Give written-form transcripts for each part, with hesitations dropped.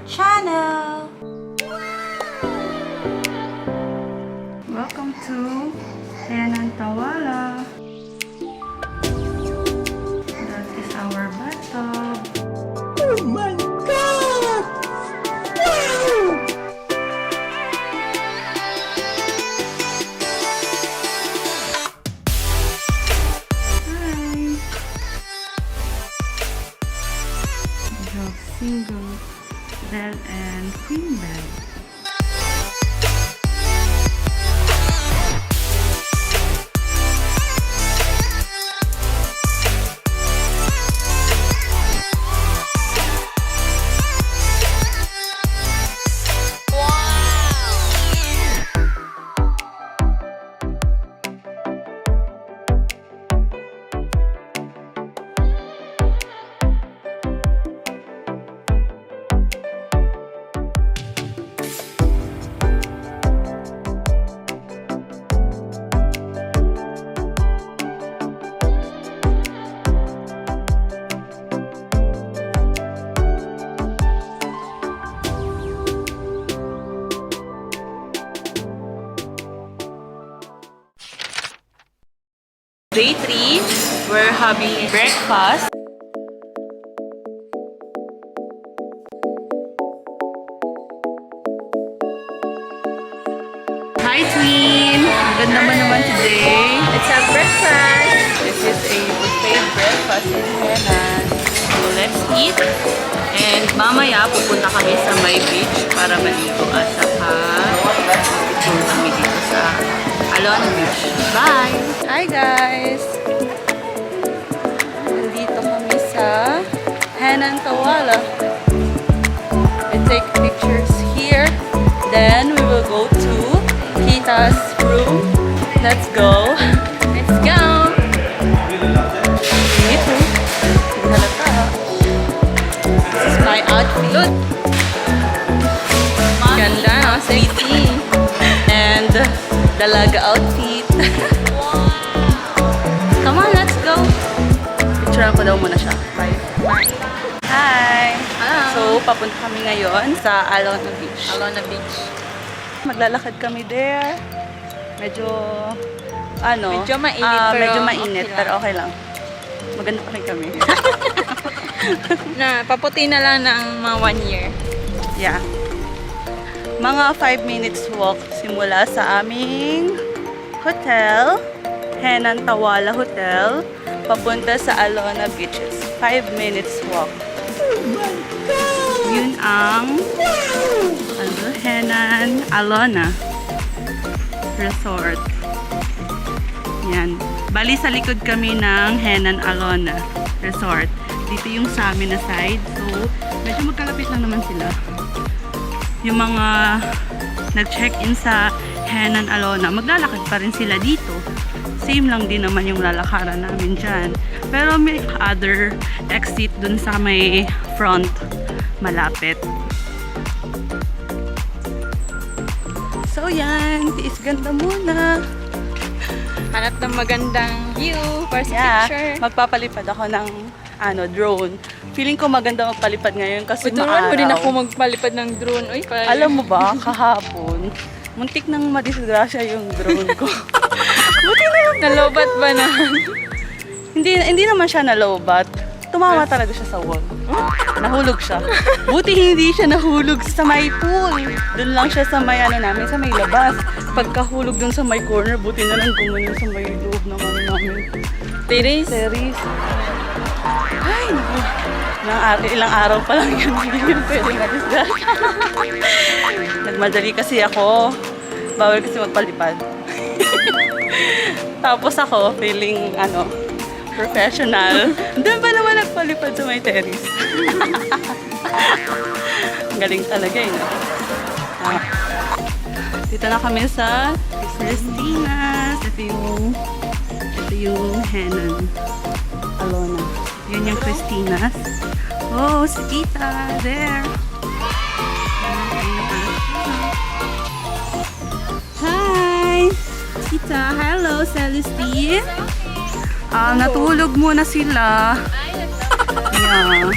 channel! Welcome to HENANN TAWALA. That is our bathtub. Oh my God! Wow! Single bed and queen bed. Day 3, we're having breakfast. Hi Twin! Ganda naman today. It's a breakfast. This is a buffet breakfast in Henan. So let's eat. And mamaya pupunta kami sa my beach para maligo at saka tour kami dito sa Alona Beach. Bye! Hi guys! Nandito kami sa HENANN TAWALA. We take pictures here. Then we will go to Tita's room. Let's go! Let's go! Ito. Halata. This is my outfit. Ganda, no? Sexy. And dalaga outfit. Wow! Come on, let's go! Picturean ko daw muna siya. Bye. Hi! Hello. So, papunta kami ngayon sa Alona Beach. Alona Beach. Maglalakad kami there. Medyo Medyo mainit, medyo pero mainit, okay lang. pero okay lang. Maganda pa rin kami. Paputi na lang ng mga 1 year. Yeah. Mga 5 minutes walk simula sa aming hotel, HENANN TAWALA Hotel, papunta sa Alona Beaches. 5 minutes walk. Oh my God! Yun ang HENANN Alona Resort. Yan. Bali sa likod kami ng HENANN Alona Resort. Dito yung sa amin na side. So, medyo magkalapit lang naman sila. Yung mga nag-check-in sa HENANN Alona, maglalakad pa rin sila dito. Same lang din naman yung lalakaran namin dyan. Pero may other exit dun sa may front malapit. So yan, tiis ganda muna. Hanap ng magandang view for sa picture. Magpapalipad ako ng drone. Feeling ko maganda magpalipad ngayon kasi Tuturuan mo din maaraw. ako magpalipad ng drone. Uy, Alam mo ba, kahapon, muntik nang madisgrasya yung drone ko. Buti na yung nalobat ba na? hindi naman siya nalobat. Tumama talaga siya sa wall. Nahulog siya. Buti hindi siya nahulog sa may pool. Doon lang siya sa may namin, sa may labas. Pagkahulog doon sa may corner, buti na lang gumanon sa may loob ng namin. Terrace? Terrace. Ay, naku. Ilang araw pa lang yun. Hindi yun pwedeng madisgrasya. Nagmadali kasi ako. Bawal kasi magpalipad. Tapos ako, feeling, professional. Doon pa naman nagpalipad sa may terrace. Galing talaga eh. Dito na kami sa Christina's. Ito yung HENANN Alona. Yun yung Christina's. Oh, si Tita. There. Hi! Tita, hello, Celestine. Natulog muna sila. Yeah.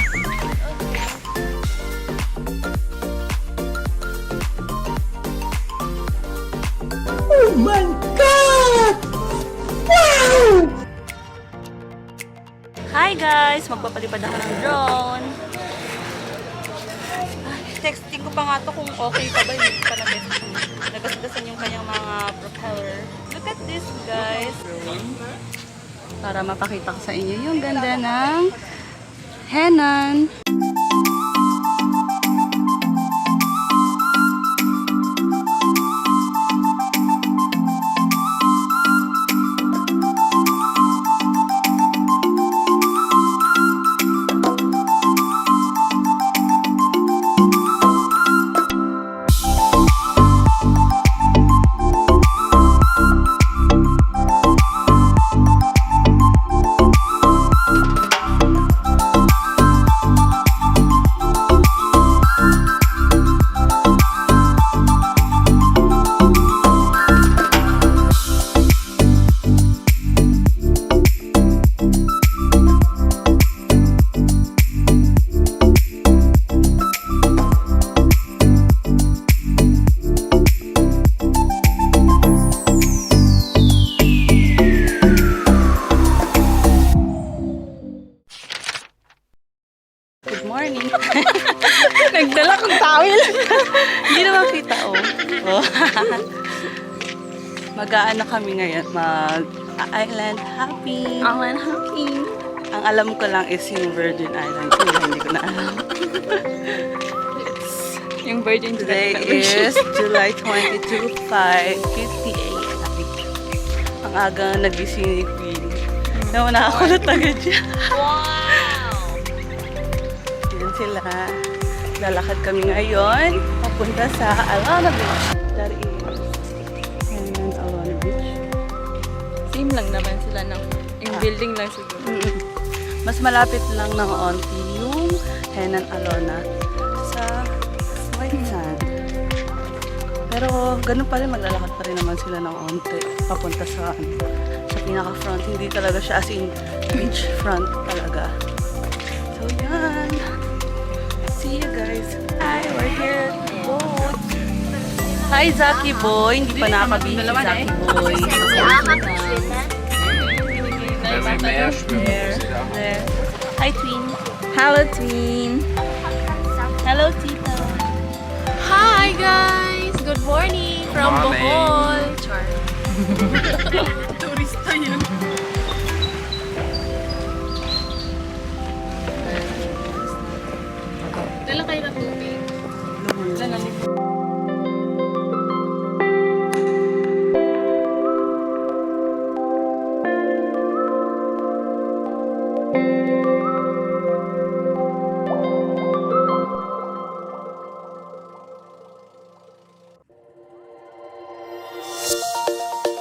my God! Wow! Hi guys! Magpapalipad ako ng drone. Texting ko pa nga to kung okay pa ba. Hindi pa nagasgasan yung kanyang mga propeller. Look at this guys. Para mapakita ko sa inyo yung ganda ng Henan. Good morning. Nagdala kong towel. Hindi naman kita, oh. Mag-aano kami ngayon? Mag-island hopping. Island hopping. Ang alam ko lang is yung Virgin Islands. Hindi ko na alam. Yung Virgin Today is July 22, 5:58. Ang aga nagising ni Queen. Nauna ako natagad siya. Wow! Yan sila. Lalakad kami ngayon papunta sa Alona Beach. That is Henann Alona Beach. Same lang naman sila ng yung building lang siguro. Mas malapit lang ng onti yung Henann Alona sa White Sand. Pero ganun pa rin, maglalakad pa rin naman sila ng onti papunta sa pinaka-front. Hindi talaga siya as in beach front talaga. So yan. See you guys. Hi, we're here at the boat. Hi, Zaki Boy. Hindi pa nakakabili si Zaki Boy. There. Hi, Twin. Hello, Twin. Hello, Tita. Hi guys! Good morning from Bohol. Char. Turista yun. Dala kayo ng tubig.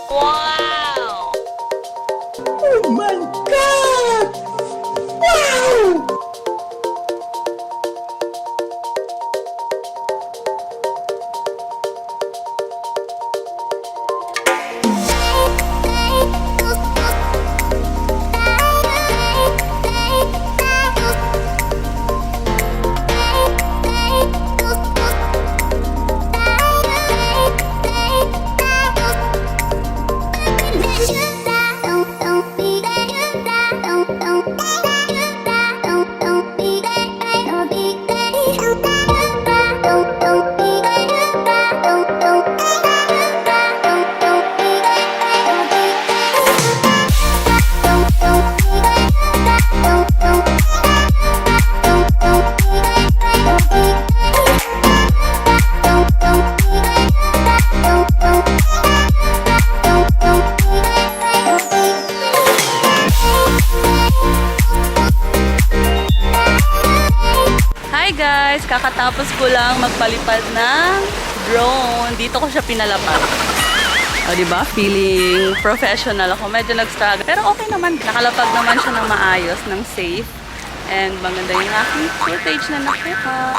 Wow! Oh my God! Wow! Hi guys! Kakatapos ko lang magpalipad ng drone. Dito ko siya pinalapad. O diba? Feeling professional ako. Medyo nag-struggle. Pero okay naman. Nakalapag naman siya ng maayos, ng safe. And maganda yung aking footage na nakuha.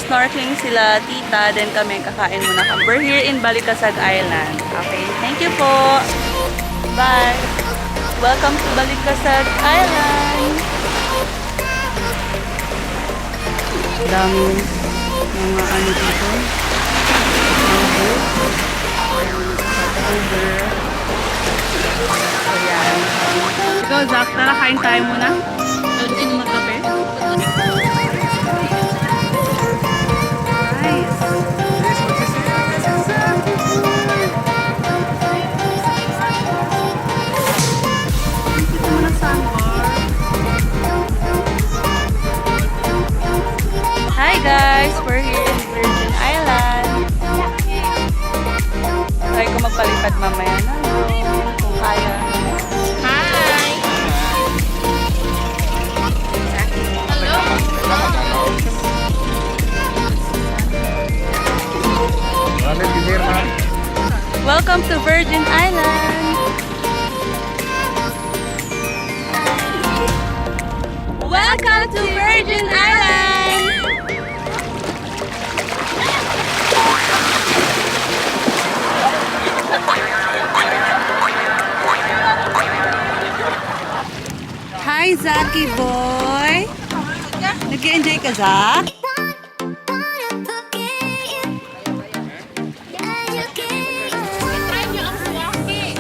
Snorkeling sila, tita. Then kami kakain muna kami. We're here in Balikasag Island. Okay? Thank you po! Bye! Welcome to Balikasag Island! Daming mga ano dito. Over. Ayan. Ikaw, Zach, tara kain tayo muna. Gusto mo magkape? Nice. Dito muna sandbar. Hi guys! We're here in Virgin Island. Try ko magpalipad mamaya na. Kung kaya. Hi! Hello! Welcome to Virgin Island! Welcome to Virgin Island! Hi, Zaki boy! Nag-enjoy ka, Zak? Try nyo ang suwaki.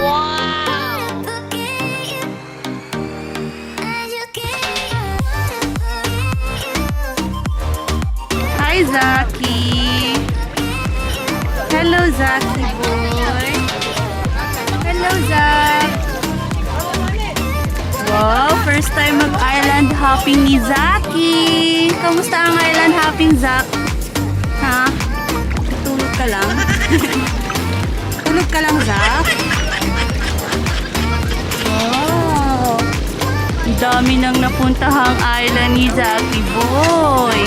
Wow! Hi, Zaki! Hello, Zaki boy! Hello, Zak! Wow, first time mag-island hopping ni Zaki! Kamusta ang island hopping, Zak? Ha? Tulog ka lang? Tulog ka lang, Zak? Wow! Ang dami nang napuntahang island ni Zaki boy!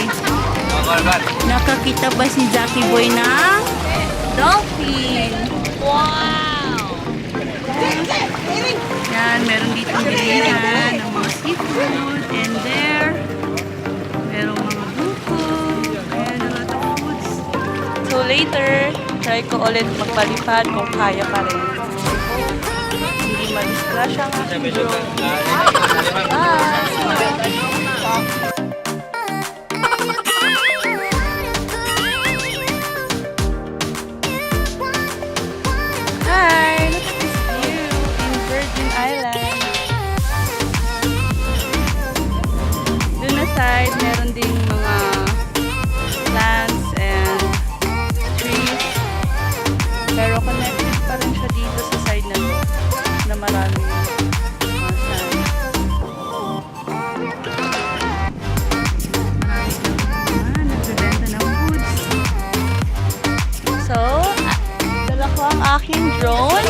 Nakakita ba si Zaki boy ng dolphin? Wow! Yan, meron dito bilihan ng mga seafood. And there, merong mga buko. And a lot of foods. So later, try ko ulit magpalipad kung kaya pa rin. Hindi ma-disclash ang aking drone. Hi! Look at this view in Virgin Island. Doon na side, meron ding mga plants and trees. Pero connected pa rin siya dito sa side na to, na marami mga sand. Nagbibenta ng foods. So, dala ko ang aking drone.